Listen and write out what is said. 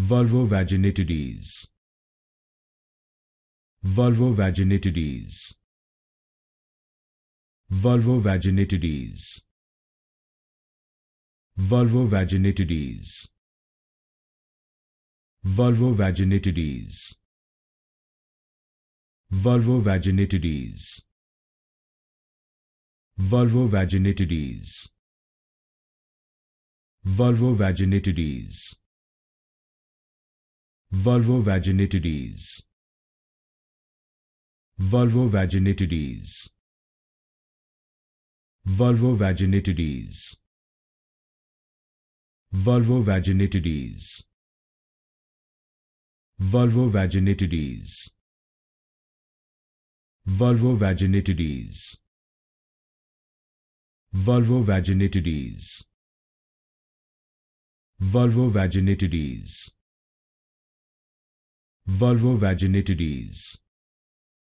Vulvovaginitides. Vulvovaginitides. Vulvovaginitides. Vulvovaginitides. Vulvovaginitides. Vulvovaginitides. Vulvovaginitides. Vulvovaginitides. Vulvovaginitides. Vulvovaginitides. Vulvovaginitides. Vulvovaginitides. Vulvovaginitides. Vulvovaginitides. Vulvovaginitides. Vulvovaginitides. Vulvovaginitides.